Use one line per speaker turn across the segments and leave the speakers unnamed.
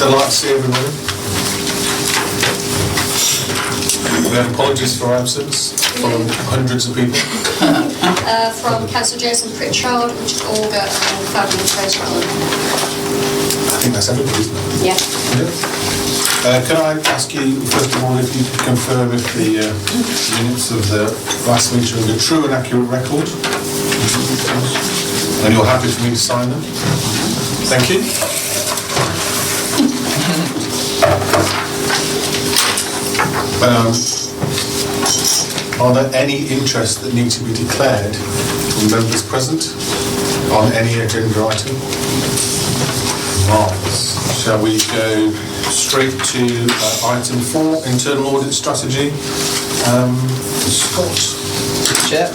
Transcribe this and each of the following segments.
Delight to see everyone. We have apologies for our absence from hundreds of people.
From Councillor Jason Pritchard, which is Olga and Fabian Fraser-Allen.
I think that's everybody, isn't it?
Yeah.
Can I ask you, first of all, if you could confirm if the minutes of the last meeting are a true and accurate record? And you're happy for me to sign them? Thank you. Are there any interests that need to be declared from members present on any agenda item? Marvellous. Shall we go straight to item 4, internal audit strategy? Scott.
Chair.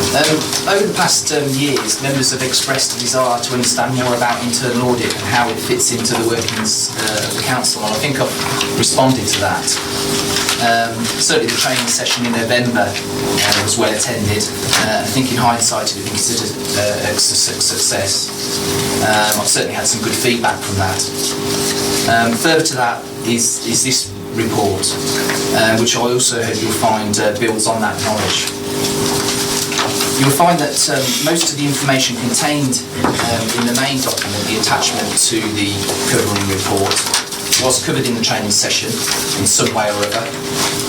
Over the past years, members have expressed a desire to understand more about internal audit and how it fits into the workings of the council, and I think I've responded to that. Certainly the training session in November was well attended. I think in hindsight it would be considered a success. I've certainly had some good feedback from that. Further to that is this report, which I also hope you'll find builds on that knowledge. You'll find that most of the information contained in the main document, the attachment to the covering report, was covered in the training session in some way or other,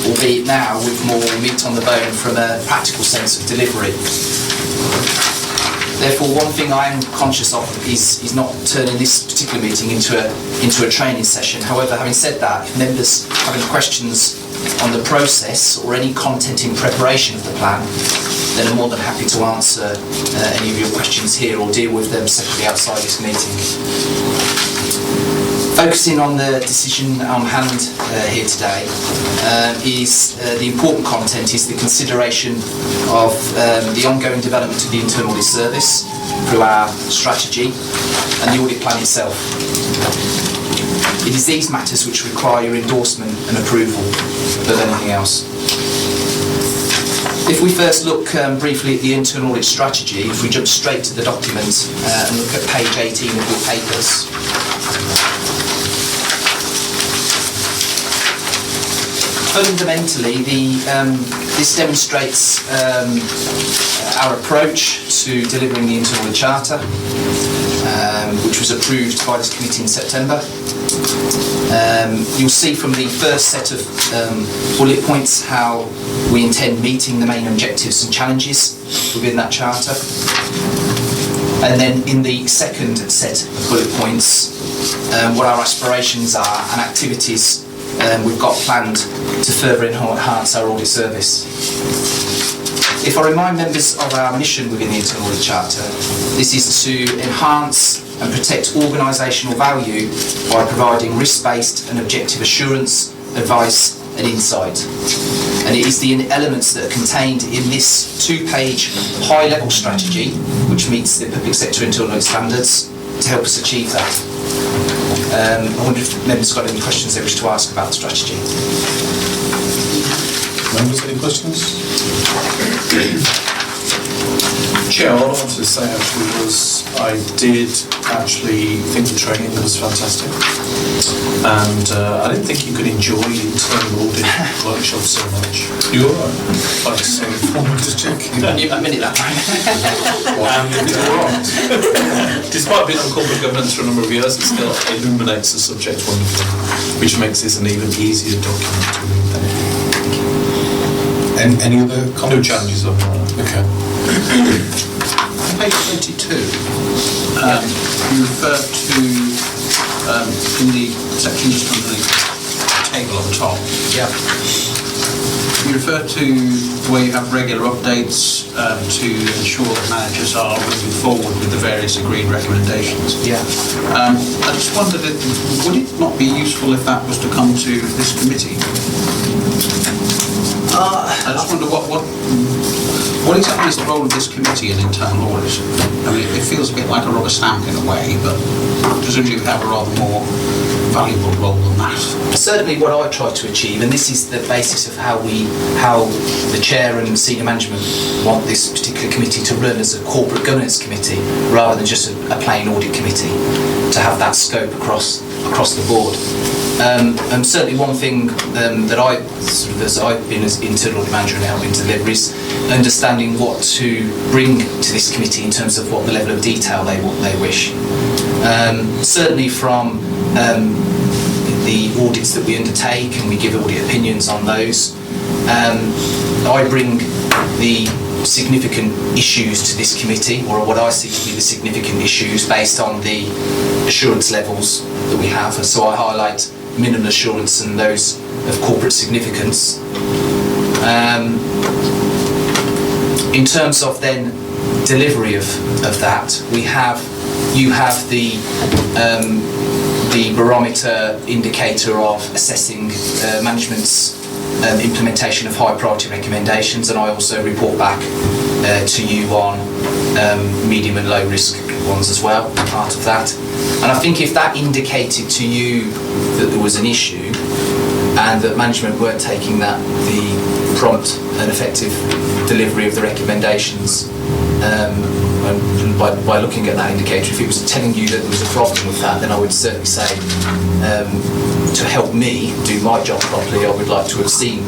albeit now with more meat on the bone from a practical sense of delivery. Therefore, one thing I am conscious of is not turning this particular meeting into a training session. However, having said that, if members have any questions on the process or any content in preparation of the plan, then I'm more than happy to answer any of your questions here or deal with them separately outside this meeting. Focusing on the decision on hand here today is the important content is the consideration of the ongoing development of the internal audit service through our strategy and the audit plan itself. It is these matters which require your endorsement and approval above anything else. If we first look briefly at the internal audit strategy, if we jump straight to the document and look at page 18 of your papers. Fundamentally, this demonstrates our approach to delivering the internal audit charter, which was approved by this committee in September. You'll see from the first set of bullet points how we intend meeting the main objectives and challenges within that charter. And then in the second set of bullet points, what our aspirations are and activities we've got planned to further enhance our audit service. If I remind members of our mission within the Internal Audit Charter, this is to enhance and protect organisational value by providing risk-based and objective assurance, advice and insight. And it is the elements that are contained in this 2-page high-level strategy, which meets the public sector internal audit standards, to help us achieve that. I wonder if members have got any questions they wish to ask about the strategy.
Members, any questions?
Chair, all I wanted to say actually was I did actually think the training was fantastic, and I didn't think you could enjoy internal audit workshops so much.
You all right? Thanks. Just checking.
You admitted that.
Despite being on corporate governance for a number of years, it still illuminates the subject wonderfully, which makes this an even easier document to read. Thank you.
And any other comments?
No challenges on that.
Okay.
Page 22, you refer to, in the section just under the table on top, you refer to where you have regular updates to ensure that managers are moving forward with the various agreed recommendations.
Yeah.
I just wondered, would it not be useful if that was to come to this committee? I just wonder what exactly is the role of this committee in internal audit? I mean, it feels a bit like a rubber stamp in a way, but presumably you have a rather more valuable role than that.
Certainly what I try to achieve, and this is the basis of how the chair and senior management want this particular committee to run as a corporate governance committee rather than just a plain audit committee. To have that scope across the board. And certainly one thing that I, sort of, as I've been as internal audit manager and helping deliver, is understanding what to bring to this committee in terms of what the level of detail they wish. Certainly from the audits that we undertake, and we give audit opinions on those, I bring the significant issues to this committee, or what I see to be the significant issues based on the assurance levels that we have. And so I highlight minimum assurance and those of corporate significance. In terms of then delivery of that, you have the barometer indicator of assessing management's implementation of high priority recommendations, and I also report back to you on medium and low risk ones as well, part of that. And I think if that indicated to you that there was an issue and that management weren't taking the prompt and effective delivery of the recommendations, and by looking at that indicator, if it was telling you that there was a problem with that, then I would certainly say, to help me do my job properly, I would like to have seen,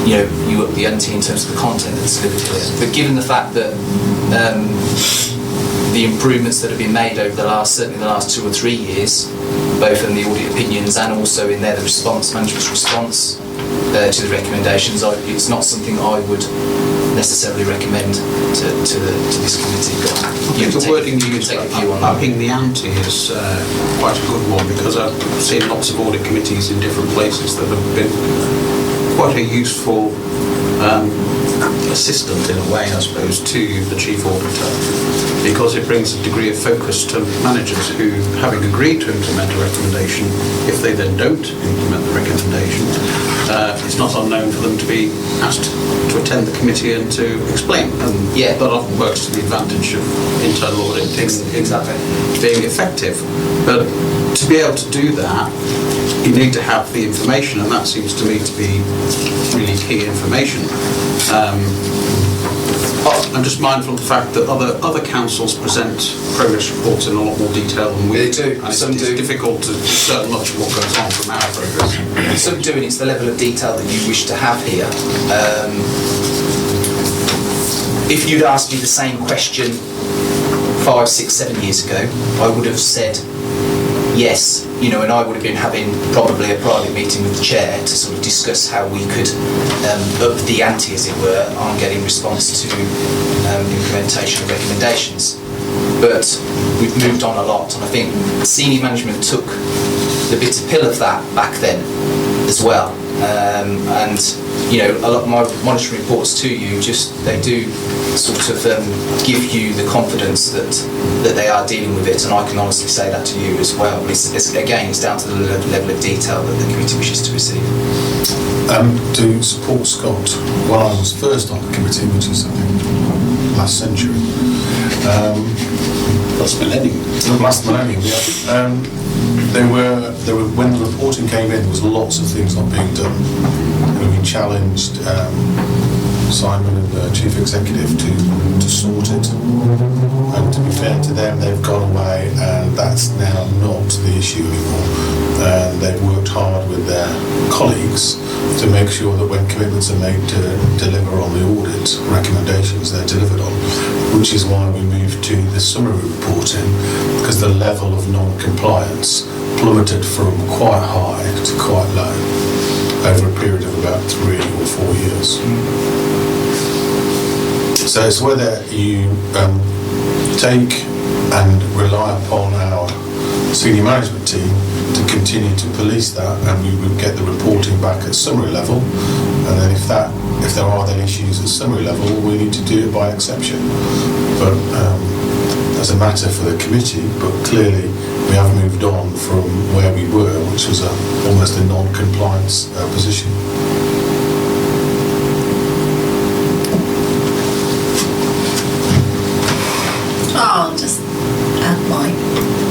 you up the ante in terms of the content that's delivered here. But given the fact that the improvements that have been made over certainly the last 2 or 3 years, both in the audit opinions and also in their management's response to the recommendations, it's not something I would necessarily recommend to this committee. But
I think the wording you use, upping the ante, is quite a good one, because I've seen lots of audit committees in different places that have been quite a useful assistant in a way, I suppose, to the chief auditor, because it brings a degree of focus to managers who, having agreed to implement a recommendation, if they then don't implement the recommendation, it's not unknown for them to be asked to attend the committee and to explain. And that often works to the advantage of internal audit in being effective. But to be able to do that, you need to have the information, and that seems to me to be really key information. I'm just mindful of the fact that other councils present progress reports in a lot more detail than we do. And it's difficult to discern much of what goes on from our progress.
Some do, and it's the level of detail that you wish to have here. If you'd asked me the same question 5, 6, 7 years ago, I would have said yes, and I would have been having probably a private meeting with the chair to sort of discuss how we could up the ante, as it were, on getting response to implementation of recommendations. But we've moved on a lot, and I think senior management took the bitter pill of that back then as well. And a lot of my monitoring reports to you, they do sort of give you the confidence that they are dealing with it, and I can honestly say that to you as well. It's down to the level of detail that the committee wishes to receive.
To support Scott, when I was first on the committee, which is I think last century, last millennium, yeah. When the reporting came in, there was lots of things not being done. We challenged Simon and the chief executive to sort it, and to be fair to them, they've gone away, and that's now not the issue anymore. And they've worked hard with their colleagues to make sure that when commitments are made to deliver on the audit recommendations, they're delivered on, which is why we moved to the summary reporting, because the level of non-compliance plummeted from quite high to quite low over a period of about 3 or 4 years. So it's whether you take and rely upon our senior management team to continue to police that, and we would get the reporting back at summary level, and then if there are then issues at summary level, we need to do it by exception. But as a matter for the committee, but clearly we have moved on from where we were, which was almost a non-compliance position.
I'll just add mine.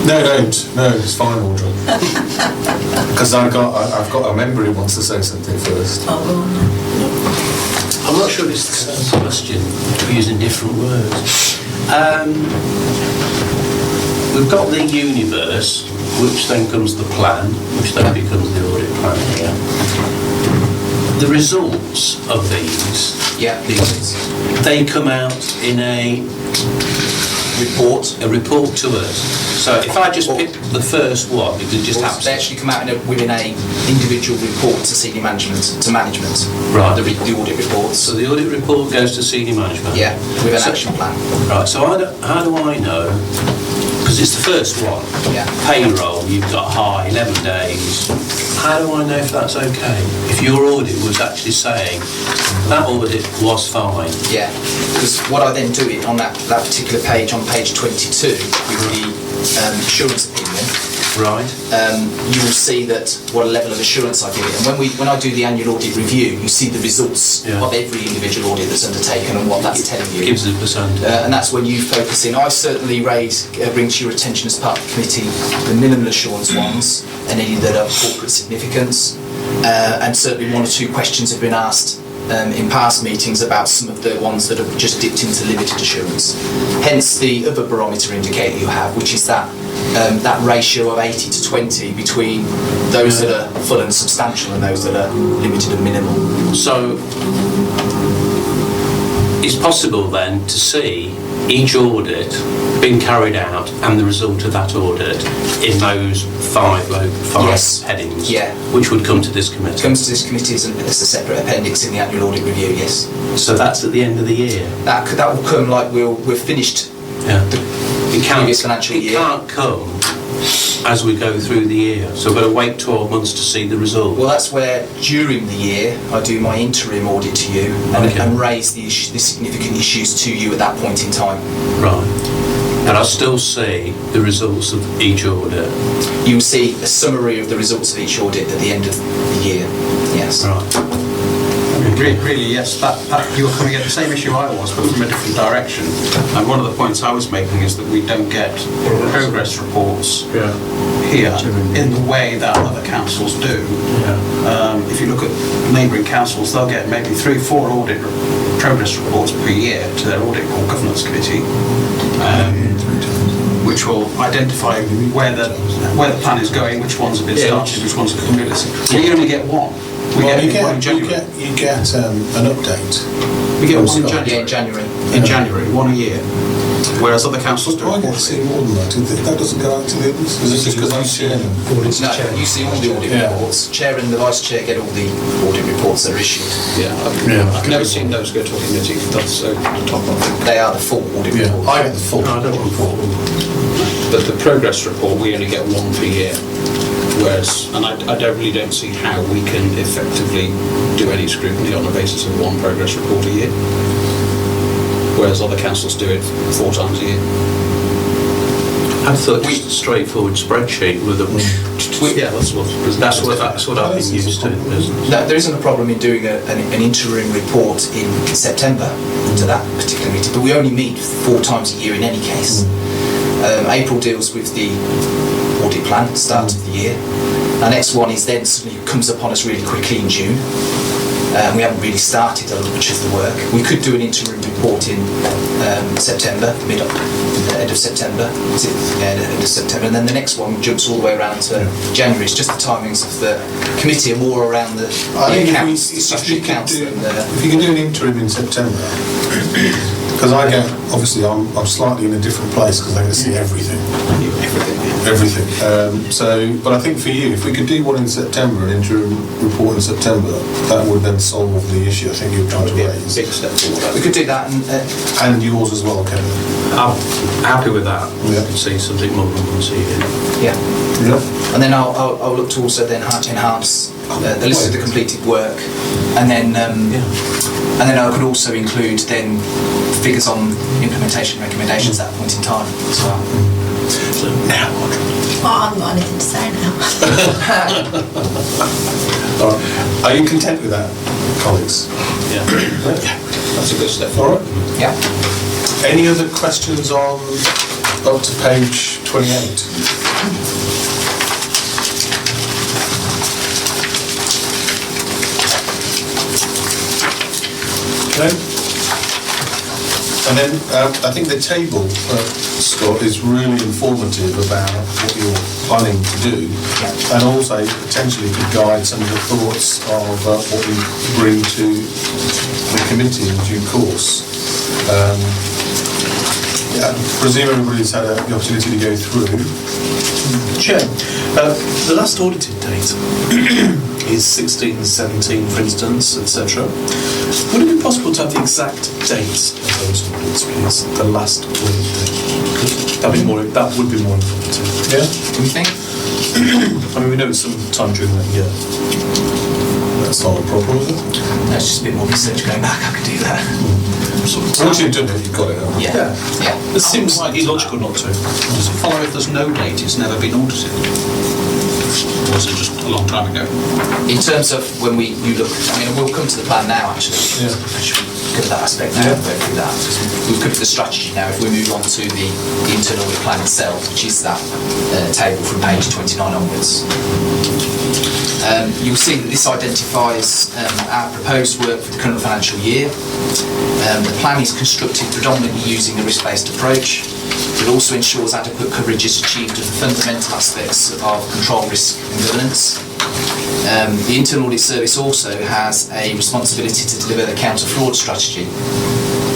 No, don't. No, it's fine, Audrey. Because I've got a member who wants to say something first.
Oh, well,
I'm not sure it's the same question, using different words. we've got the universe, which then comes the plan, which then becomes the audit plan here. The results of these,
Yeah.
they come out in a report to us. So if I just pick the first one, because it just happens.
They actually come out within a individual report to senior management, to management.
Right.
The audit reports.
So the audit report goes to senior management?
Yeah, with an action plan.
Right, so how do I know, because it's the first one,
Yeah.
payroll, you've got high, 11 days, how do I know if that's okay? If your audit was actually saying that audit was fine?
Yeah, because what I then do it on that particular page, on page 22, with the assurance opinion,
Right.
you will see that what level of assurance I give it. And when I do the annual audit review, you see the results
Yeah.
of every individual audit that's undertaken and what that's telling you.
Gives a percentage.
And that's when you focus in. I certainly bring to your attention as part of the committee the minimal assurance ones and any that are of corporate significance. And certainly one or two questions have been asked in past meetings about some of the ones that have just dipped into limited assurance. Hence the other barometer indicator you have, which is that ratio of 80 to 20 between those that are full and substantial and those that are limited and minimal.
So it's possible then to see each audit being carried out and the result of that audit in those five
Yes.
headings,
Yeah.
which would come to this committee.
It comes to this committee as a separate appendix in the annual audit review, yes.
So that's at the end of the year.
That will come like we've finished
Yeah.
the previous financial
It
year.
can't come as we go through the year. So we've got to wait 12 months to see the result.
Well, that's where during the year I do my interim audit to you and raise the significant issues to you at that point in time.
Right. And I'll still see the results of each audit.
You will see a summary of the results of each audit at the end of the year. Yes.
Right.
Really, yes, that you were coming at the same issue I was, but from a different direction. And one of the points I was making is that we don't get progress reports here in the way that other councils do. If you look at neighbouring councils, they'll get maybe 3-4 audit progress reports per year to their audit or governance committee, which will identify where the plan is going, which ones have been started, which ones are completed. We only get one. We get one in January.
You get an update.
We get one in
Yeah,
January.
in January.
In January, one a year. Whereas other councils do.
I get to see more than that. That doesn't go out to the others? Is it just because I see them?
No, you see all the audit reports. Chair and the vice chair get all the audit reports that are issued.
I've never seen those go to a committee. That's the top of it.
They are the full audit
Yeah,
reports.
I get the full report.
But the progress report, we only get one per year. Whereas, and I really don't see how we can effectively do any scrutiny on the basis of one progress report a year. Whereas other councils do it 4 times a year.
I thought just a straightforward spreadsheet with a...
Yeah, that's
what I've been used to.
No, there isn't a problem in doing an interim report in September to that particular meeting, but we only meet 4 times a year in any case. April deals with the audit plan, start of the year. Our next one is then suddenly comes upon us really quickly in June. We haven't really started much of the work. We could do an interim report in September, end of September. End of September, and then the next one jumps all the way around to January. It's just the timings of the committee are more around the accounts, the statutory accounts.
If you can do an interim in September, because obviously I'm slightly in a different place because I get to see everything. Everything. But I think for you, if we could do one in September, an interim report in September, that would then solve the issue I think you're trying to raise.
Big step forward.
We could do that,
And yours as well, Kevin.
I'm happy with that.
Yeah.
See something more than one CV.
yeah.
Yeah.
And then I'll look to also then enhance the list of the completed work, and then I could also include then figures on implementation recommendations at that point in time as well.
So now what?
Well, I haven't got anything to say now.
All right. Are you content with that, colleagues?
Yeah. That's a good step
All
forward.
right.
Yeah.
Any other questions on up to page 28? Okay. And then I think the table, Scott, is really informative about what you're planning to do, and also potentially could guide some of the thoughts of what we bring to the committee in due course. I presume everybody's had the opportunity to go through.
Chair, the last audited date is 16, 17, for instance, etc. Would it be possible to have the exact date of those audits, please? The last audit date. That would be more informative.
Yeah?
Do you think?
I mean, we know it's some time during that year.
That's not a problem, is it?
That's just a bit more research going back. I could do that.
Once you've done it, you've got it. Haven't you?
Yeah.
It seems illogical not to.
Does it follow if there's no date, it's never been audited? Or was it just a long time ago?
In terms of when you look, I mean, we'll come to the plan now actually.
Yeah.
I should cover that aspect now, go through that. We've covered the strategy now. If we move on to the internal audit plan itself, which is that table from page 29 onwards. You'll see that this identifies our proposed work for the current financial year. The plan is constructed predominantly using a risk-based approach, but also ensures adequate coverage is achieved of the fundamental aspects of control, risk and governance. The Internal Audit Service also has a responsibility to deliver the counter-fraud strategy.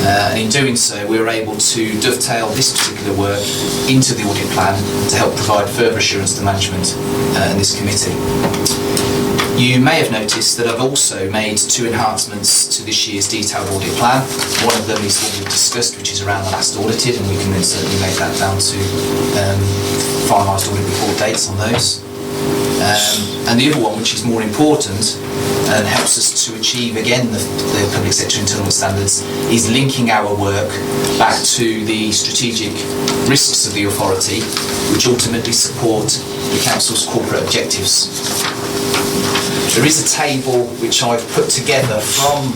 And in doing so, we were able to dovetail this particular work into the audit plan to help provide further assurance to management and this committee. You may have noticed that I've also made 2 enhancements to this year's detailed audit plan. One of them is what we've discussed, which is around the last audited, and we can then certainly make that down to finalised audit report dates on those. And the other one, which is more important and helps us to achieve again the public sector internal standards, is linking our work back to the strategic risks of the authority, which ultimately support the council's corporate objectives. There is a table which I've put together from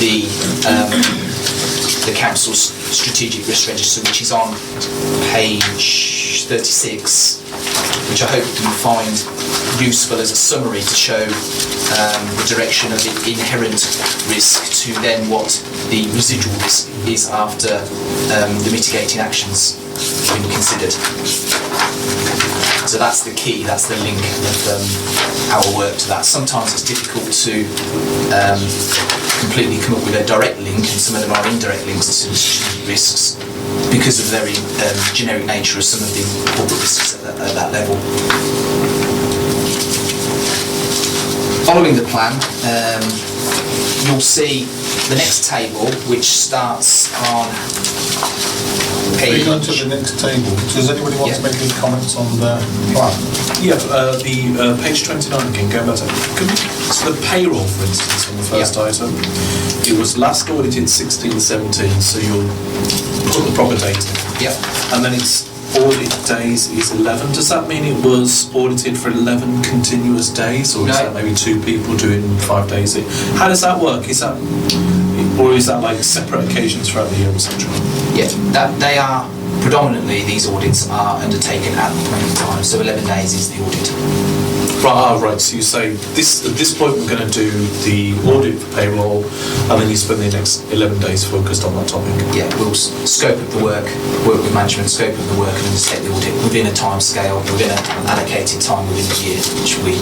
the council's strategic risk register, which is on page 36, which I hope you find useful as a summary to show the direction of the inherent risk to then what the residual risk is after the mitigating actions have been considered. So that's the key, that's the link of our work to that. Sometimes it's difficult to completely come up with a direct link, and some of them are indirect links to strategic risks because of the very generic nature of some of the corporate risks at that level. Following the plan, you'll see the next table, which starts on page...
We're going to the next table. Does anybody want to make any comments on the plan?
Yeah, the page 29 again, go back to so the payroll, for instance, on the first item. It was last audited 16-17, so you'll put the proper date in.
Yep.
And then it's audit days is 11. Does that mean it was audited for 11 continuous days, or is that maybe 2 people doing 5 days? How does that work? Is that, or is that like separate occasions throughout the year, etc.?
Yeah, they are predominantly, these audits are undertaken at the point in time, so 11 days is the audit.
Right, so you say at this point we're going to do the audit for payroll, and then you spend the next 11 days focused on that topic.
Yeah, we'll scope of the work with management, scope of the work, and undertake the audit within a time scale, within an allocated time within the year, which we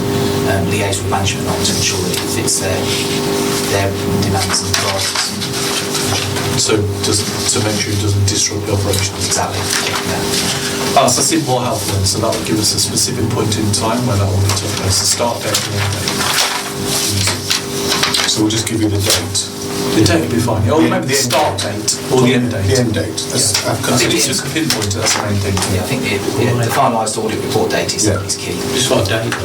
liaise with management on to ensure that it fits their demands and priorities.
So to make sure it doesn't disrupt the operations.
Exactly. Yeah.
So that's more helpful then, so that will give us a specific point in time where that will be took place, the start date and the end date.
So we'll just give you the date.
The date will be fine, or maybe the start date or the end date.
The end date.
Because it needs to pinpoint it, that's the main thing.
Yeah, I think the finalised audit report date is key.
It's got a date.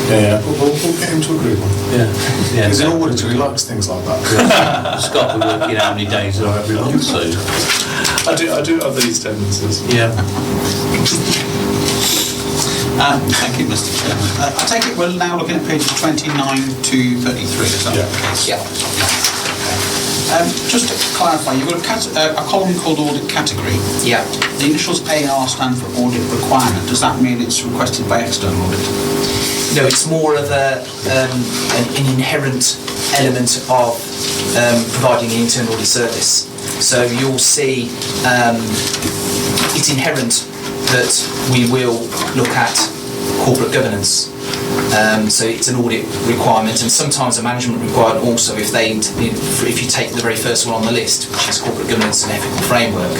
Yeah. We'll get him to agree on.
Yeah.
He's an auditor, he likes things like that.
Scott will work in how many days there are every month, so...
I do have these tendencies.
Yeah.
Thank you, Mr. Chairman. I take it we're now looking at pages 29 to 33, is that the case?
Yeah.
Just to clarify, you've got a column called audit category.
Yeah.
The initials AR stand for audit requirement. Does that mean it's requested by external audit?
No, it's more of an inherent element of providing the internal audit service. So you'll see it's inherent that we will look at corporate governance. So it's an audit requirement, and sometimes a management requirement also if you take the very first one on the list, which is corporate governance and ethical framework.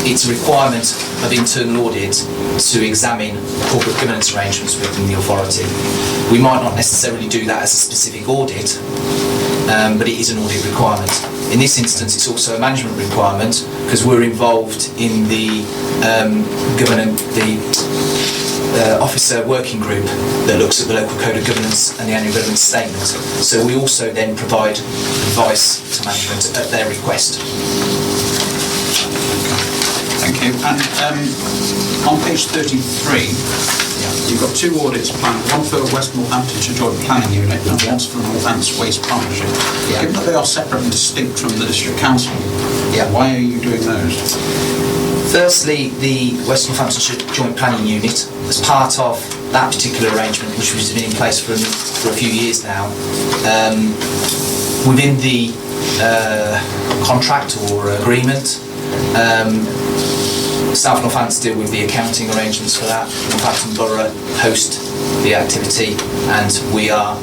It's a requirement of internal audit to examine corporate governance arrangements within the authority. We might not necessarily do that as a specific audit, but it is an audit requirement. In this instance, it's also a management requirement because we're involved in the officer working group that looks at the local code of governance and the annual governance statement. So we also then provide advice to management at their request.
Thank you. And on page 33, you've got two audits planned, one for West Northamptonshire Joint Planning Unit and one's for Northants Waste Partnership.
Yeah.
Given that they are separate and distinct from the District Council, why are you doing those?
Firstly, the West Northamptonshire Joint Planning Unit, as part of that particular arrangement, which has been in place for a few years now, within the contract or agreement, South Northampton deal with the accounting arrangements for that. Northampton Borough host the activity, and we are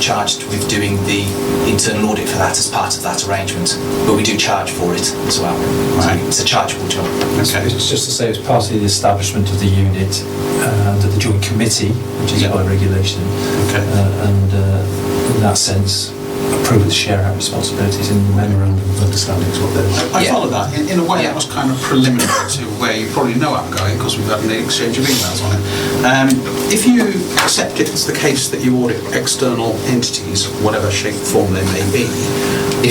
charged with doing the internal audit for that as part of that arrangement. But we do charge for it as well.
Right.
So it's a chargeable job.
Okay.
It's just to say it's part of the establishment of the unit under the joint committee, which is by regulation.
Okay.
And in that sense, approve to share our responsibilities in the memorandum of understanding is what they're.
I follow that. In a way, that was kind of preliminary to where you probably know I'm going because we've had an exchange of emails on it. If you accept it as the case that you audit external entities, whatever shape or form they may be,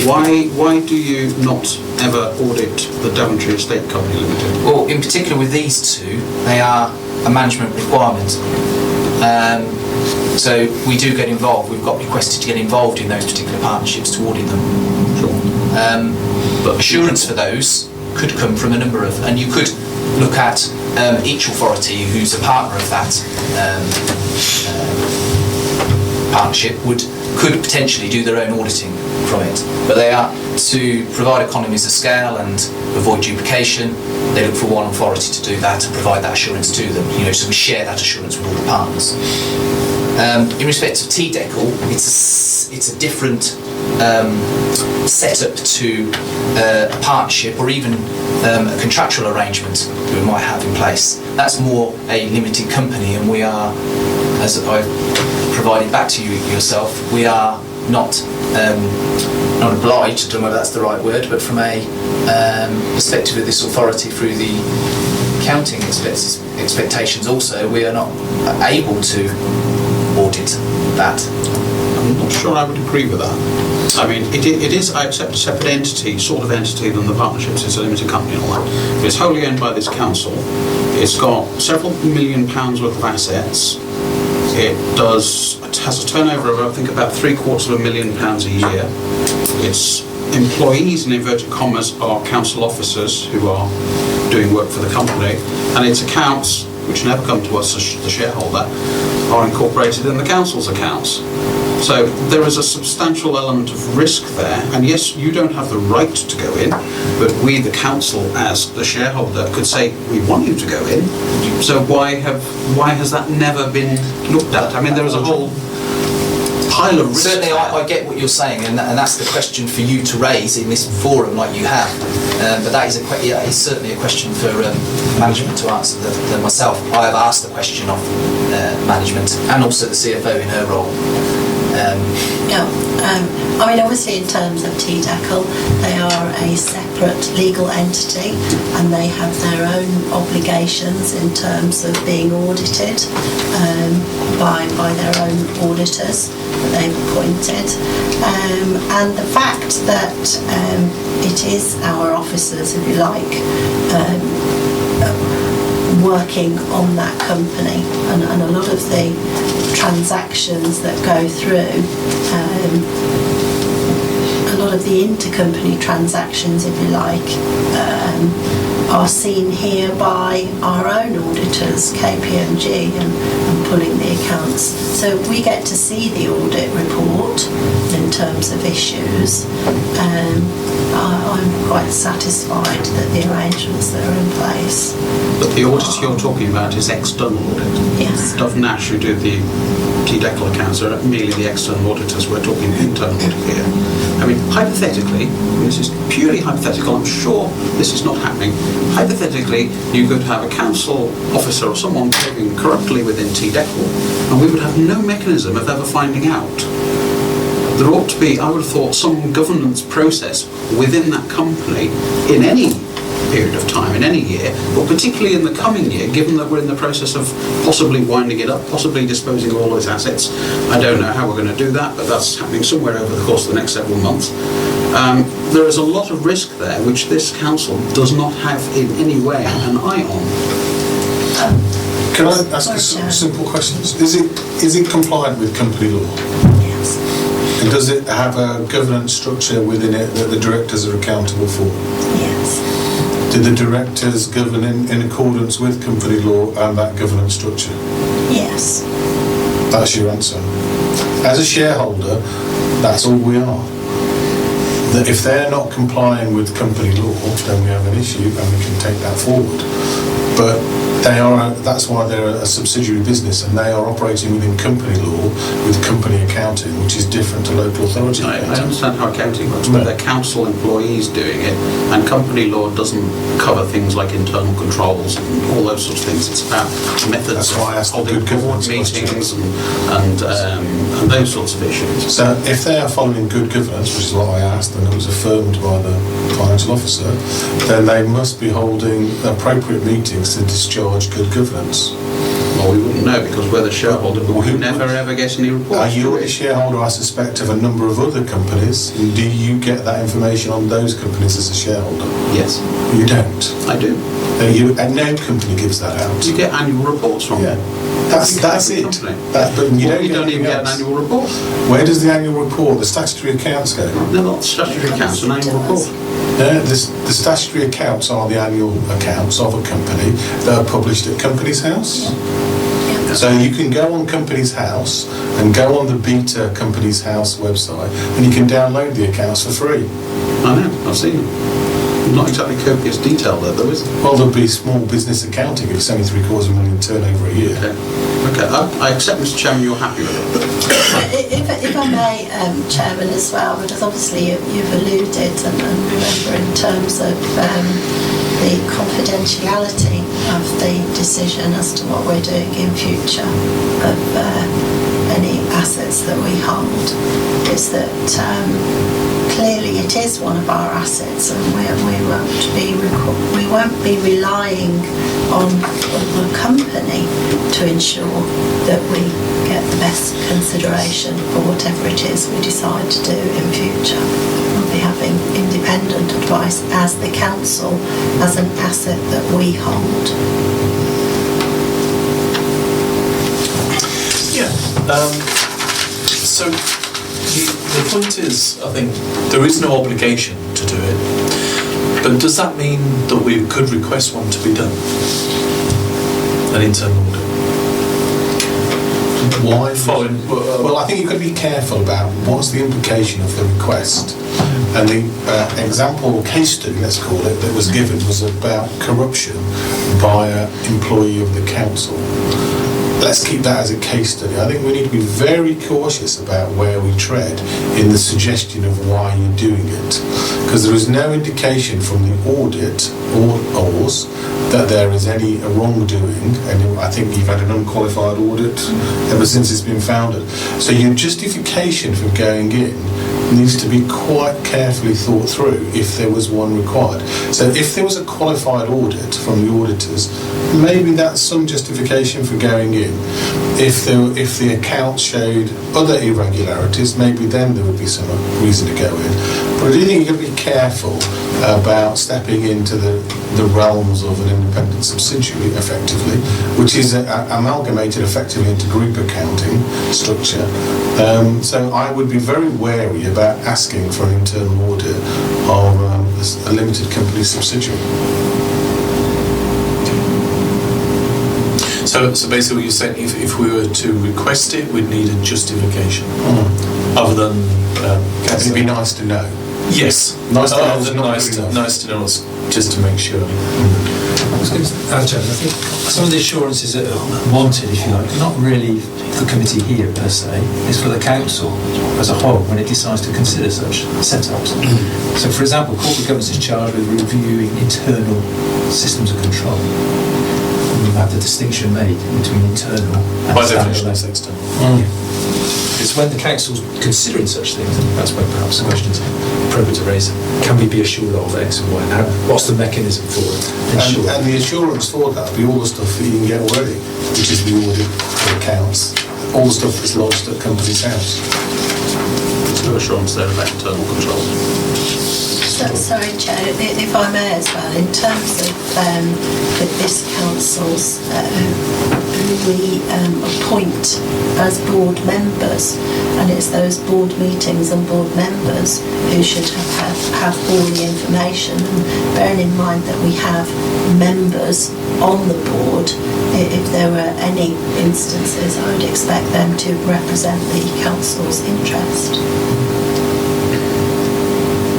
why do you not ever audit the Daventry Estate Company Limited?
Well, in particular with these two, they are a management requirement. So we do get involved. We've got requested to get involved in those particular partnerships to audit them.
Sure.
But assurance for those could come from a number of, and you could look at each authority who's a partner of that partnership could potentially do their own auditing from it. But they are to provide economies of scale and avoid duplication. They look for one authority to do that and provide that assurance to them. So we share that assurance with all the partners. In respect of TDECL, it's a different setup to a partnership or even a contractual arrangement we might have in place. That's more a limited company, and we are, as I've provided back to you yourself, we are not obliged, I don't know whether that's the right word, but from a perspective of this authority through the accounting expectations also, we are not able to audit that.
I'm not sure I would agree with that. I mean, it is, I accept, a separate entity, sort of entity than the partnerships. It's a limited company and all that. It's wholly owned by this council. It's got several £1 million worth of assets. It has a turnover of, I think, about £750,000 a year. Its employees, in inverted commas, are council officers who are doing work for the company, and its accounts, which never come to us as the shareholder, are incorporated in the council's accounts. So there is a substantial element of risk there, and yes, you don't have the right to go in, but we, the council, as the shareholder, could say, we want you to go in. So why has that never been looked at? I mean, there is a whole pile of risk.
Certainly, I get what you're saying, and that's the question for you to raise in this forum like you have. But that is certainly a question for management to answer than myself. I have asked the question of management and also the CFO in her role.
I mean, obviously in terms of TDECL, they are a separate legal entity and they have their own obligations in terms of being audited by their own auditors that they've appointed. And the fact that it is our officers, if you like, working on that company, and a lot of the transactions that go through, a lot of the intercompany transactions, if you like, are seen here by our own auditors, KPMG, and pulling the accounts. So we get to see the audit report in terms of issues. I'm quite satisfied that the arrangements that are in place.
But the audit you're talking about is external audit.
Yes.
It doesn't actually do the TDECL accounts, are merely the external auditors. We're talking internal audit here. I mean, hypothetically, this is purely hypothetical, I'm sure this is not happening. Hypothetically, you could have a council officer or someone behaving corruptly within TDECL, and we would have no mechanism of ever finding out. There ought to be, I would have thought, some governance process within that company in any period of time, in any year, but particularly in the coming year, given that we're in the process of possibly winding it up, possibly disposing of all those assets. I don't know how we're going to do that, but that's happening somewhere over the course of the next several months. There is a lot of risk there which this council does not have in any way an eye on.
Can I ask you some simple questions? Is it compliant with company law?
Yes.
And does it have a governance structure within it that the directors are accountable for?
Yes.
Do the directors govern in accordance with company law and that governance structure?
Yes.
That's your answer. As a shareholder, that's all we are. That if they're not complying with company law, then we have an issue and we can take that forward. But that's why they're a subsidiary business, and they are operating within company law with company accounting, which is different to local authority.
I understand how accounting works, but they're council employees doing it, and company law doesn't cover things like internal controls and all those sorts of things. It's about methods.
That's why I asked the
holding
good governance
meetings and those sorts of issues.
So if they are following good governance, which is what I asked, and it was affirmed by the financial officer, then they must be holding appropriate meetings to discharge good governance.
Well, we wouldn't know because we're the shareholder, but we never ever get any reports.
You're a shareholder, I suspect, of a number of other companies. Do you get that information on those companies as a shareholder?
Yes.
You don't?
I do.
And no company gives that out.
You get annual reports from them.
That's it.
But
you
don't even get an annual report.
Where does the annual report, the statutory accounts go?
They're not statutory accounts, an annual report.
The statutory accounts are the annual accounts of a company that are published at Companies House.
Yeah.
So you can go on Companies House and go on the Beta Companies House website and you can download the accounts for free.
I know, I've seen them. Not exactly copious detail there, though, is it?
Well, there'll be small business accounting if it's only $750,000 turnover a year.
Okay. I accept, Mr. Chairman, you're happy with it.
If I may, Chairman, as well, because obviously you've alluded and remember in terms of the confidentiality of the decision as to what we're doing in future of any assets that we hold, is that clearly it is one of our assets, and we won't be relying on the company to ensure that we get the best consideration for whatever it is we decide to do in future. We'll be having independent advice as the council, as an asset that we hold.
Yeah. So the point is, I think there is no obligation to do it, but does that mean that we could request one to be done? An internal audit?
Why?
Following,
Well, I think you've got to be careful about what's the implication of the request. And the example case study, let's call it, that was given was about corruption by an employee of the council. Let's keep that as a case study. I think we need to be very cautious about where we tread in the suggestion of why you're doing it, because there is no indication from the audit or ours that there is any wrongdoing, and I think you've had an unqualified audit ever since it's been founded. So your justification for going in needs to be quite carefully thought through if there was one required. So if there was a qualified audit from the auditors, maybe that's some justification for going in. If the accounts showed other irregularities, maybe then there would be some reason to go in. But do you think you've got to be careful about stepping into the realms of an independent subsidiary, effectively, which is amalgamated effectively into group accounting structure? So I would be very wary about asking for an internal audit of a limited company subsidiary.
So basically what you're saying, if we were to request it, we'd need a justification, other than...
It'd be nice to know.
Yes,
Nice to know is
other than
not
nice
good
to,
enough.
nice to know, just to make sure.
I was going to add, James, I think some of the assurances that are wanted, if you like, are not really the committee here per se, it's for the council as a whole when it decides to consider such setups. So, for example, corporate governance is charged with reviewing internal systems of control. And you have the distinction made between internal and
By definition,
standalone.
it's external.
It's when the council's considering such things, and that's when perhaps the question's appropriate to raise. Can we be assured of X and Y? What's the mechanism for it?
And the assurance for that will be all the stuff that you can get already, which is the audit, the accounts, all the stuff that's lodged at Companies House.
There's no assurance there about internal control.
Sorry, Chair, if I may as well, in terms of this council's who we appoint as board members, and it's those board meetings and board members who should have all the information, and bearing in mind that we have members on the board, if there were any instances, I would expect them to represent the council's interest.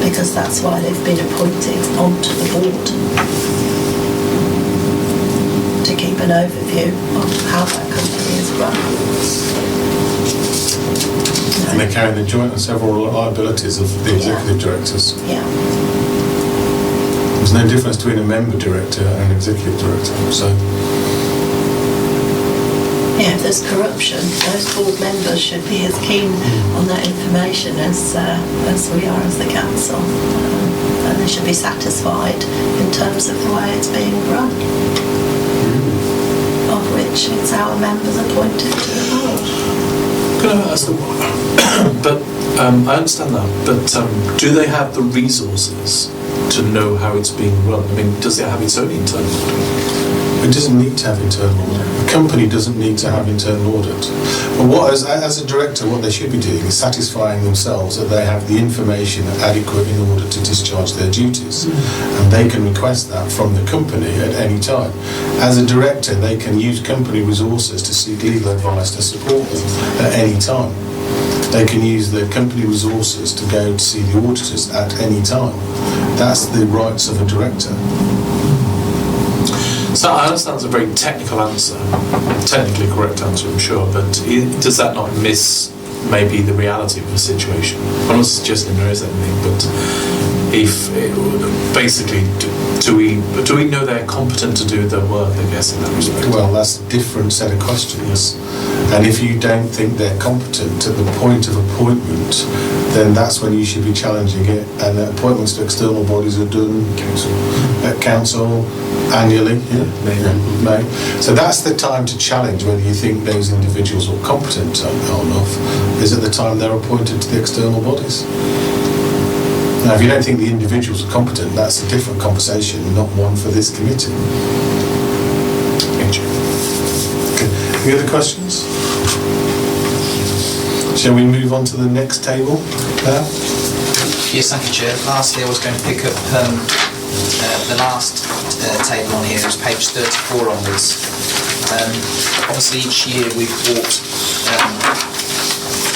Because that's why they've been appointed onto the board, to keep an overview of how that company is run.
And they carry the joint and several liabilities of the executive directors.
Yeah.
There's no difference between a member director and an executive director. So
Yeah, if there's corruption, those board members should be as keen on that information as we are as the council. And they should be satisfied in terms of the way it's being run, of which it's our members appointed to the board.
Can I ask but I understand that, but do they have the resources to know how it's being run? I mean, does it have its own internal audit?
it doesn't need to have internal audit. A company doesn't need to have internal audit. But what, as a director, what they should be doing is satisfying themselves that they have the information adequate in order to discharge their duties. And they can request that from the company at any time. As a director, they can use company resources to seek legal advice to support them at any time. They can use their company resources to go to see the auditors at any time. That's the rights of a director.
So I understand it's a very technical answer, technically correct answer, I'm sure, but does that not miss maybe the reality of the situation? I'm not suggesting there is anything, but if basically, do we know they're competent to do their work, I guess, in that respect?
Well, that's a different set of questions. And if you don't think they're competent at the point of appointment, then that's when you should be challenging it. And appointments to external bodies are done at council annually, May. So that's the time to challenge whether you think those individuals are competent or not, is at the time they're appointed to the external bodies. Now, if you don't think the individuals are competent, that's a different conversation, not one for this committee.
Thank you.
Okay. Any other questions? Shall we move on to the next table now?
Yes, thank you, Chair. Lastly, I was going to pick up the last table on here. It was page 34 onwards. Obviously, each year we've brought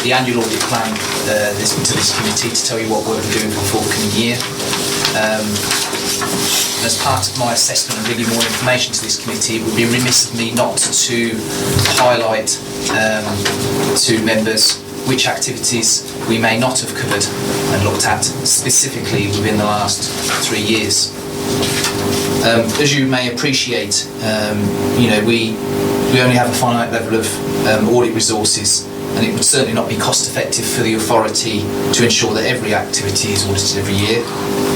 the annual audit plan to this committee to tell you what we're doing for the forthcoming year. As part of my assessment and bringing more information to this committee, it would be remiss of me not to highlight to members which activities we may not have covered and looked at specifically within the last 3 years. As you may appreciate, we only have a finite level of audit resources, and it would certainly not be cost effective for the authority to ensure that every activity is audited every year,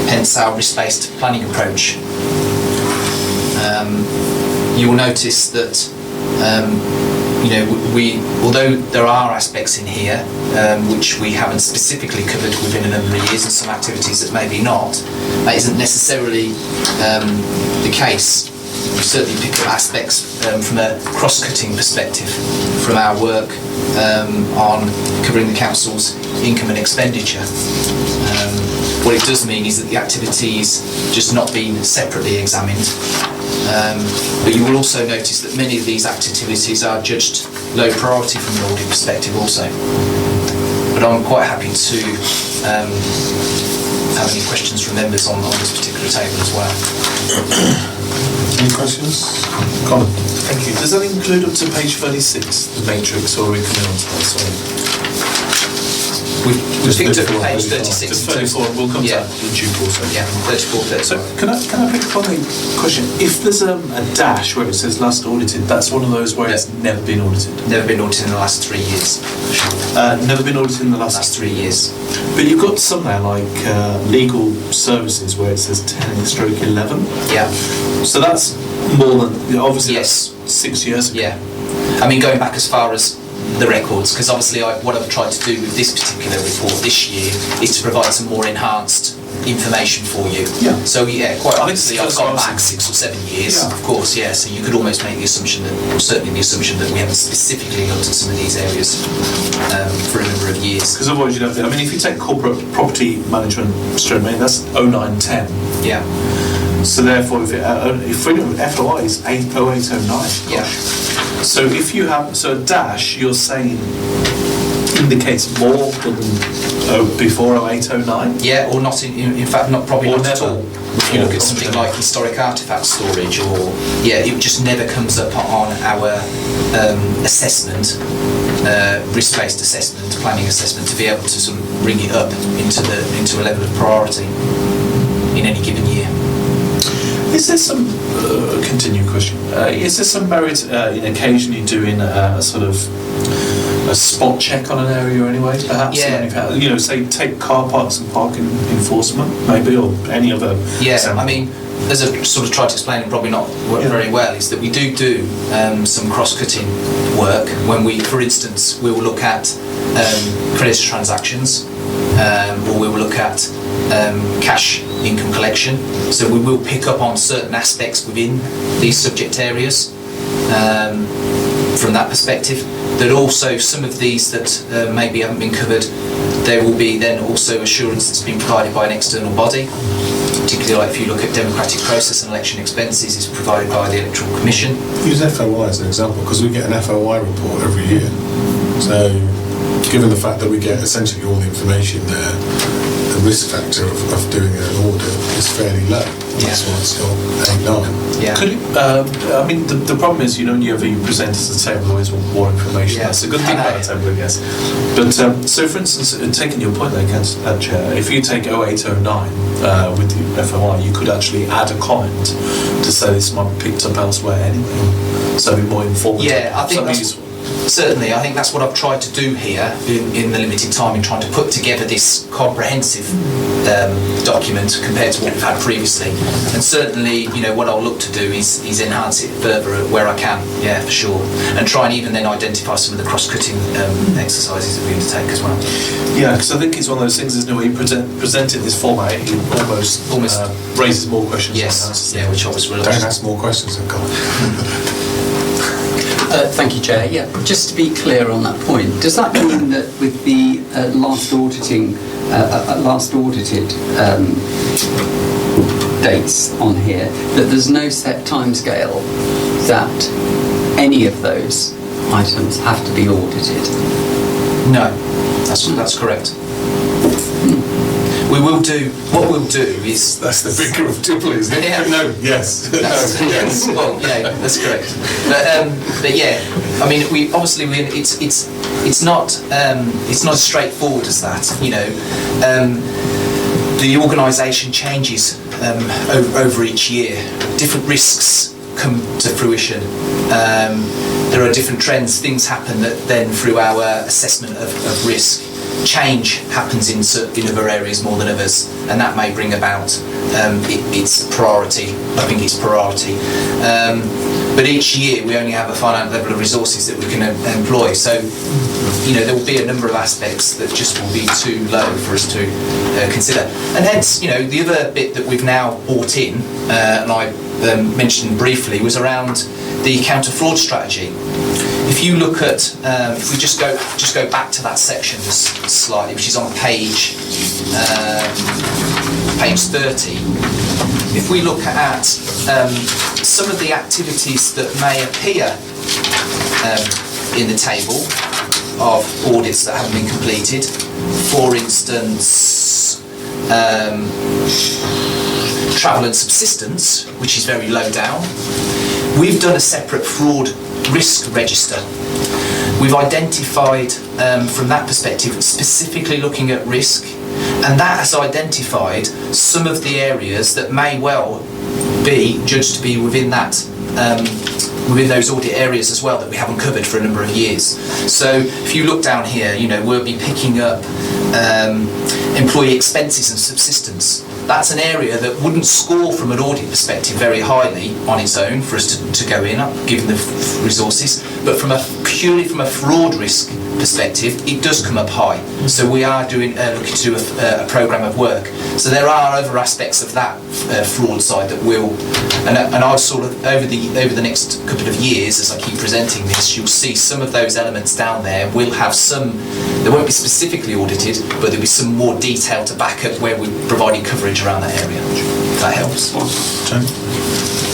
hence our risk-based planning approach. You will notice that although there are aspects in here which we haven't specifically covered within a number of years, and some activities that maybe not, that isn't necessarily the case. We certainly pick up aspects from a cross-cutting perspective from our work on covering the council's income and expenditure. What it does mean is that the activities just not been separately examined. But you will also notice that many of these activities are judged low priority from an audit perspective also. But I'm quite happy to have any questions from members on this particular table as well.
Any questions? Colin?
Thank you. Does that include up to page 36, the matrix, or are we coming on to that? Sorry.
We've picked up
34,
page
35.
36.
Just 34, we'll come
Yeah.
to that in due course.
Yeah, 34, 35.
So can I pick up on the question? If there's a dash where it says last audited, that's one of those where it's never been audited.
Never been audited in the last 3 years.
Never been audited in the last
Last 3 years.
But you've got some there like legal services where it says 10/11.
Yeah.
So that's more than obviously
Yes.
that's 6 years ago.
Yeah. I mean, going back as far as the records, because obviously what I've tried to do with this particular report this year is to provide some more enhanced information for you.
Yeah.
So yeah, quite honestly, I've
that's
gone
what I was
back 6 or 7 years,
Yeah.
of course, yeah. So you could almost make the assumption that, or certainly the assumption that we haven't specifically looked at some of these areas for a number of years.
Because otherwise you don't. I mean, if you take corporate property management straight away, that's 0910.
Yeah.
So therefore, if freedom of FOI is 0809.
Yeah.
So if you have a dash, you're saying indicates more than before 0809.
Yeah, or not in fact, not
Or
at
never.
all. If you look at something like historic artefact storage, or it just never comes up on our assessment, risk-based assessment, planning assessment, to be able to sort of bring it up into a level of priority in any given year.
Is there some continuing question? Is there some merit in occasionally doing a sort of a spot check on an area anyway? Perhaps,
Yeah.
Say take car parks and parking enforcement, maybe, or any other.
Yeah,
example.
I mean, as I've sort of tried to explain, and probably not very well, is that we do some cross-cutting work when we, for instance, we will look at creditor transactions, or we will look at cash income collection. So we will pick up on certain aspects within these subject areas from that perspective. That also some of these that maybe haven't been covered, there will be then also assurance that's been provided by an external body. Particularly like if you look at democratic process and election expenses, is provided by the Electoral Commission.
Use FOI as an example, because we get an FOI report every year. So, given the fact that we get essentially all the information there, the risk factor of doing an audit is fairly low. That's why it's still 8-9.
Yeah.
Could it, I mean, the problem is, whenever you present as a table, you always want more information.
Yeah.
That's a good thing about a table, I guess. But so, for instance, taking your point there, Chair, if you take 0809 with the FOI, you could actually add a comment to say this might be picked up elsewhere anyway. So it'd be more informative.
Yeah, I think that's
useful.
Certainly, I think that's what I've tried to do here in the limited time in trying to put together this comprehensive document compared to what we've had previously. And certainly, what I'll look to do is enhance it further where I can, yeah, for sure. And try and even then identify some of the cross-cutting exercises that we undertake as well.
Yeah, because I think it's one of those things, isn't it, where you present it in this format, it almost raises more questions.
Yes, yeah, which I was really.
Don't ask more questions, I've got.
Thank you, Chair. Yeah, just to be clear on that point, does that mean that with the last audited dates on here, that there's no set timescale that any of those items have to be audited?
No, that's correct. What we'll do is...
That's the figure of Tipple, isn't it?
Yeah.
No, yes.
Yes. Well, that's correct. But yeah, I mean, it's not as straightforward as that. The organisation changes over each year. Different risks come to fruition. There are different trends. Things happen that then, through our assessment of risk, change happens in other areas more than others, and that may bring about its priority. I think its priority. but each year we only have a finite level of resources that we can employ. So, there will be a number of aspects that just will be too low for us to consider. And hence, the other bit that we've now brought in, and I mentioned briefly, was around the counter-fraud strategy. If you look at, if we just go back to that section just slightly, which is on page 30. If we look at some of the activities that may appear in the table of audits that haven't been completed, for instance, travel and subsistence, which is very low down, we've done a separate fraud risk register. We've identified, from that perspective, specifically looking at risk, and that has identified some of the areas that may well be judged to be within that, within those audit areas as well, that we haven't covered for a number of years. So if you look down here, we'll be picking up employee expenses and subsistence. That's an area that wouldn't score from an audit perspective very highly on its own for us to go in, given the resources, but purely from a fraud risk perspective, it does come up high. So we are looking to do a programme of work. So there are other aspects of that fraud side that will, and I'll sort of over the next couple of years, as I keep presenting this, you'll see some of those elements down there. We'll have some, they won't be specifically audited, but there'll be some more detail to back up where we're providing coverage around that area. If that helps.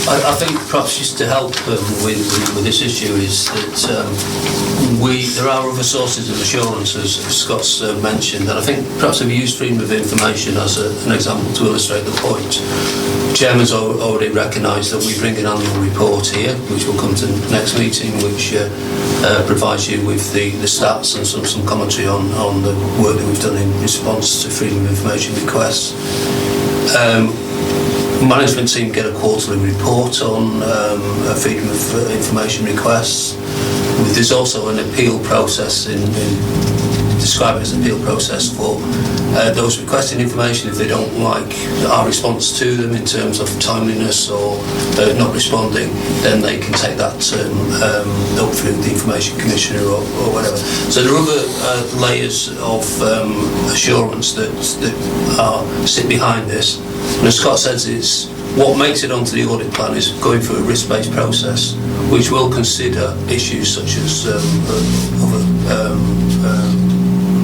I think perhaps just to help with this issue is that there are other sources of assurance, as Scott's mentioned, and I think perhaps if we use freedom of information as an example to illustrate the point. Chairman's already recognised that we bring an annual report here, which will come to the next meeting, which provides you with the stats and some commentary on the work that we've done in response to freedom of information requests. Management team get a quarterly report on freedom of information requests. There's also an appeal process describe it as an appeal process for those requesting information. If they don't like our response to them in terms of timeliness or not responding, then they can take that up through the Information Commissioner or whatever. So there are other layers of assurance that sit behind this. And as Scott says, it's what makes it onto the audit plan is going through a risk-based process, which will consider issues such as other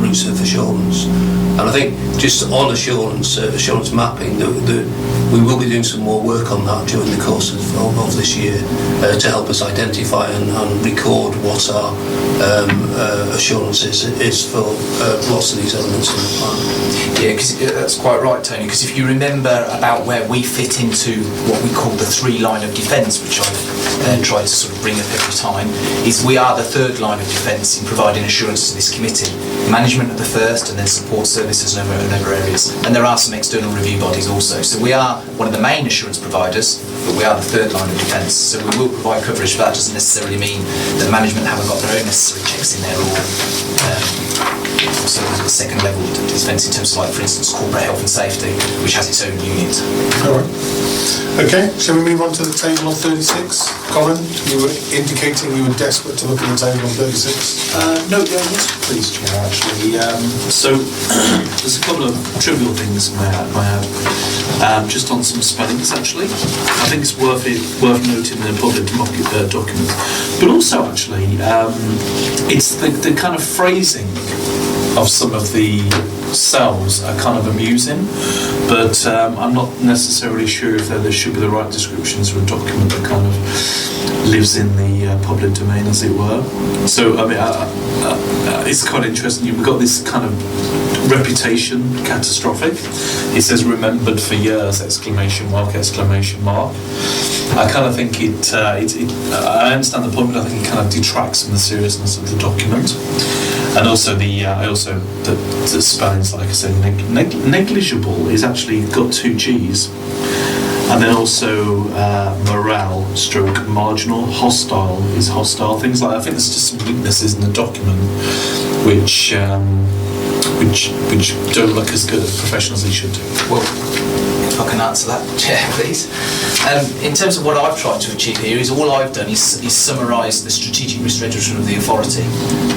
routes of assurance. And I think just on assurance mapping, we will be doing some more work on that during the course of this year to help us identify and record what our assurance is for lots of these elements in the plan.
Yeah, because that's quite right, Tony, because if you remember about where we fit into what we call the three line of defence, which I've tried to sort of bring up every time, is we are the third line of defence in providing assurance to this committee. Management at the first, and then support services and other areas. And there are some external review bodies also. So we are one of the main assurance providers, but we are the third line of defence. So we will provide coverage, but that doesn't necessarily mean that management haven't got their own necessary checks in there, or also the second level of defence in terms of, like, for instance, corporate health and safety, which has its own unit.
All right. Okay, shall we move on to the table on 36? Colin, you were indicating you were desperate to look at the table on 36.
No, yes, please, Chair, actually. So there's a couple of trivial things I add, just on some spellings, actually. I think it's worth noting in a public document. But also, actually, it's the kind of phrasing of some of the cells are kind of amusing, but I'm not necessarily sure if there should be the right descriptions for a document that kind of lives in the public domain, as it were. So, I mean, it's quite interesting. We've got this kind of reputation, catastrophic. It says remembered for years, exclamation mark, exclamation mark. I kind of think I understand the point, but I think it kind of detracts from the seriousness of the document. And also the spellings, like I said, negligible is actually got two G's. And then also morale stroke marginal, hostile is hostile. Things like that. I think there's just some weaknesses in the document which don't look as good as professionals they should do.
Well, If I can answer that, Chair, please. In terms of what I've tried to achieve here, is all I've done is summarise the strategic risk register of the authority.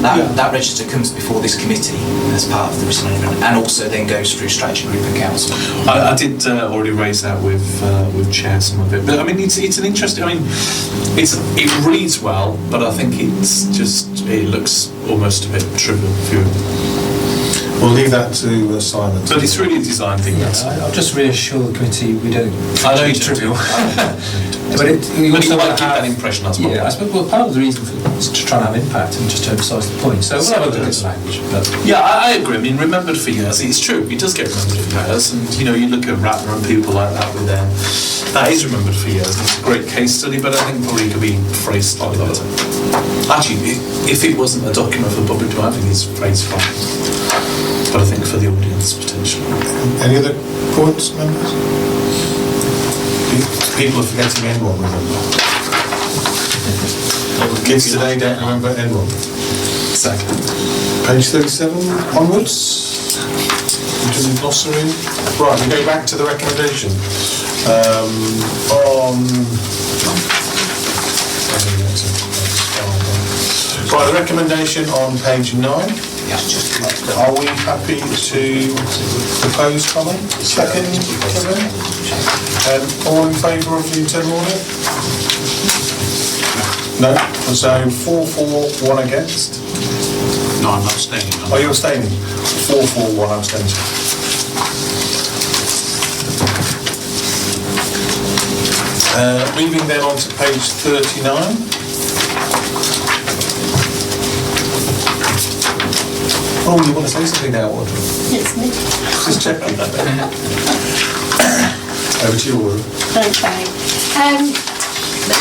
That register comes before this committee as part of the risk management, and also then goes through strategy group and council.
I did already raise that with Chair some of it, but I mean it's an interesting. I mean, it reads well, but I think it looks almost a bit trivial.
We'll leave that to Simon.
But it's really a design thing.
Yeah, I'll just reassure the committee we don't.
I know you
it's
do.
trivial.
But
we
you
also
might
want to
keep
have
that impression, I suppose.
Yeah, I suppose. Well, part of the reason is to try and have impact and just to emphasise the point. So we'll have a look at the language. But
Yeah, I agree. I mean, remembered for years. It's true. It does get remembered for years, and you look at Ratner and people like that with them. That is remembered for years. It's a great case study, but I think probably could be phrased slightly better. Actually, if it wasn't a document for public domain, I think it's phrased fine. But I think for the audience, potentially.
Any other points, members? People are forgetting Enron, remember? Kids today don't remember Enron.
Exactly.
Page 37 onwards. Into the glossary. Right, we go back to the recommendation. Right, the recommendation on page 9. Are we happy to propose comment? Second, Kevin? All in favour of the internal audit? No? So 4, 1 against?
No, I'm abstaining.
Oh, you're abstaining? 4, 1 abstention. Moving then on to page 39. Oh, you want to say something now, Audrey?
It's me.
Just checking. Over to you, Audrey.
Okay.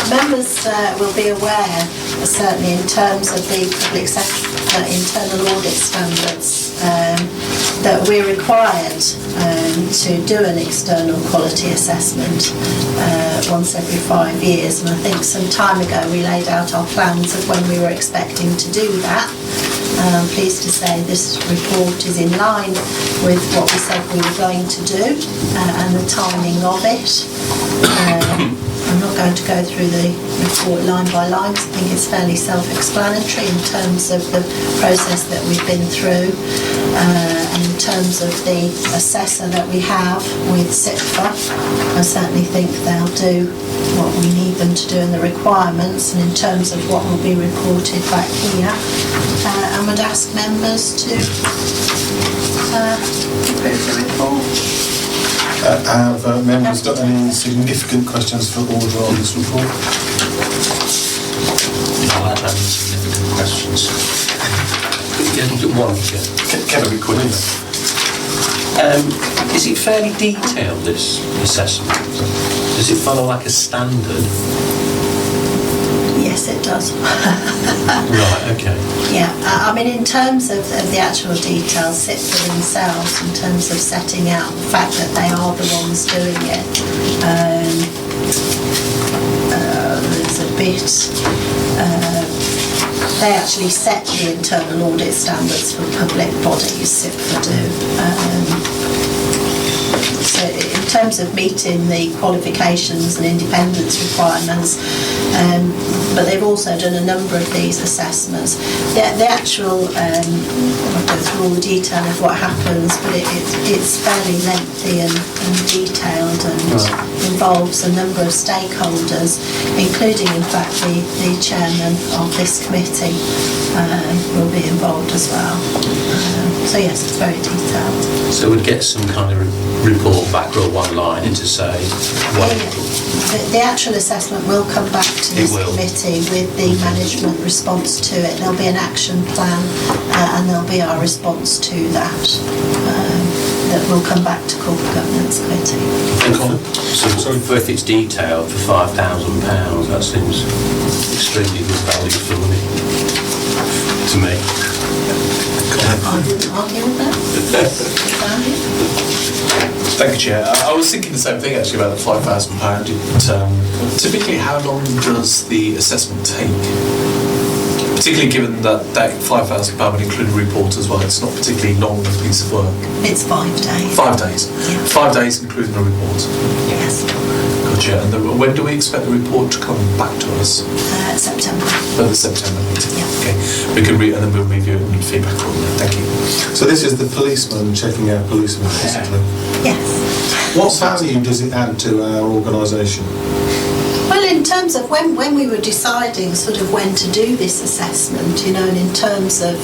Members will be aware, certainly in terms of the public sector internal audit standards, that we're required to do an external quality assessment once every 5 years. And I think some time ago we laid out our plans of when we were expecting to do that. I'm pleased to say this report is in line with what we said we were going to do and the timing of it. I'm not going to go through the report line by line because I think it's fairly self-explanatory in terms of the process that we've been through and in terms of the assessor that we have with SIPFA. I certainly think they'll do what we need them to do in the requirements, and in terms of what will be reported back here, I would ask members to approve the report.
Have members got any significant questions for Audrey on this report?
I'll have any significant questions. One,
Kevin, be quick.
is it fairly detailed, this assessment? Does it follow like a standard?
Yes, it does.
Right, okay.
Yeah, I mean, in terms of the actual details, sit for themselves in terms of setting out the fact that they are the ones doing it. There's a bit. They actually set the internal audit standards for public bodies, SIPFA do. So in terms of meeting the qualifications and independence requirements, but they've also done a number of these assessments. The actual, I won't go through all the detail of what happens, but it's fairly lengthy and detailed and involves a number of stakeholders, including in fact the chairman of this committee will be involved as well. So yes, it's very detailed.
So we'd get some kind of report back or one line to say what...
The actual assessment will come back to this committee with the management response to it. There'll be an action plan and there'll be our response to that. That will come back to Corporate Governance Committee.
So if it's detailed for £5,000, that seems extremely good value for money to me.
I didn't argue with that.
Thank you, Chair. I was thinking the same thing actually about the £5,000. Typically, how long does the assessment take? Particularly given that that £5,000 would include a report as well. It's not particularly long a piece of work.
It's 5 days.
5 days.
Yeah.
5 days including a report.
Yes.
Gotcha. And when do we expect the report to come back to us?
September.
Oh, the September meeting.
Yeah.
Okay. We can and then we'll review it and feedback on that. Thank you.
So this is the policeman checking out policemen, basically.
Yes.
What value does it add to our organisation?
Well, in terms of when we were deciding sort of when to do this assessment, and in terms of,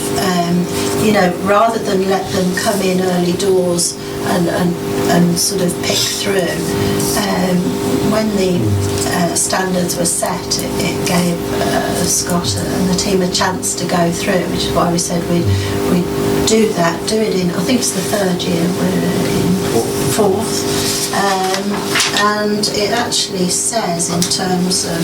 rather than let them come in early doors and sort of pick through, when the standards were set, it gave Scott and the team a chance to go through, which is why we said we'd do it in, I think it's the 3rd year, we're in 4th. And it actually says in terms of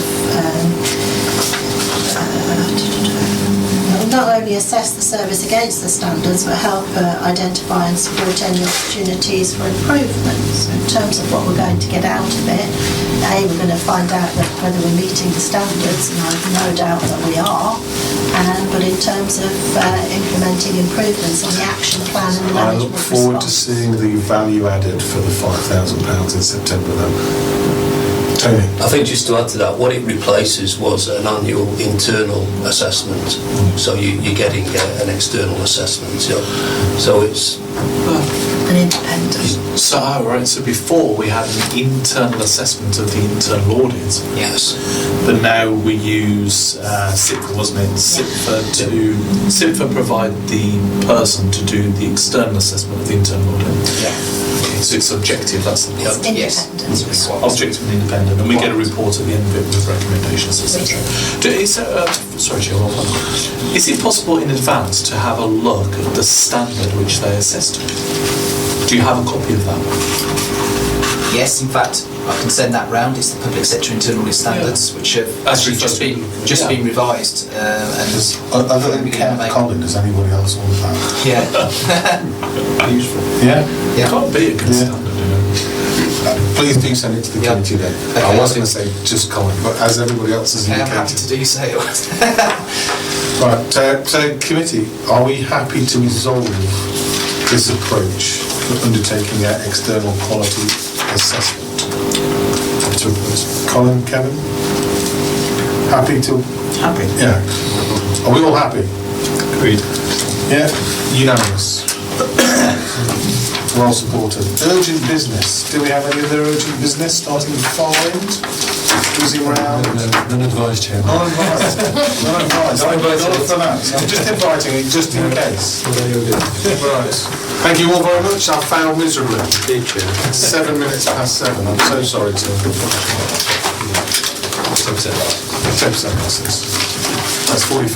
not only assess the service against the standards but help identify and support any opportunities for improvement. So in terms of what we're going to get out of it, we're going to find out that whether we're meeting the standards, and I've no doubt that we are, but in terms of implementing improvements on the action plan and the
I
management
look forward to
response.
seeing the value added for the £5,000 in September then. Tony?
I think just to add to that, what it replaces was an annual internal assessment. So you're getting an external assessment. So it's
An independent.
So, right. So before we had an internal assessment of the internal audit.
yes.
But now we use SIPFA, wasn't it? SIPFA provide the person to do the external assessment of the internal audit.
Yeah.
Okay, so it's objective. That's the
It's
point.
Yes.
independent.
Objective and independent, and we get a report at the end of it with recommendations, etc. Sorry, Chair. One more. Is it possible in advance to have a look at the standard which they assessed? Do you have a copy of that?
Yes, in fact, I can send that round. It's the public sector internal audit standards, which have
As
actually
referred
just
to.
been revised.
Other than Colin, does anybody else want that?
Yeah.
Useful.
Yeah?
Yeah.
Can't be a good
Yeah.
standard,
Please do send it to the
Yeah.
committee then.
Okay.
I was going to say just Colin, but as everybody else has
I'm happy
indicated.
to do so.
Right, so committee, are we happy to resolve this approach for undertaking our external quality assessment? Colin, Kevin? Happy to?
Happy.
Yeah. Are we all happy?
Agreed.
Yeah, unanimous. Well supported. Urgent business. Do we have any other urgent business starting with far end? Cruising round?
None advised, Chairman.
Not advised. Not advised. Not for that. I'm just inviting it just in case. Right. Thank you all very much. I failed miserably. 7 minutes past 7. I'm so sorry to. 10% license. That's 40.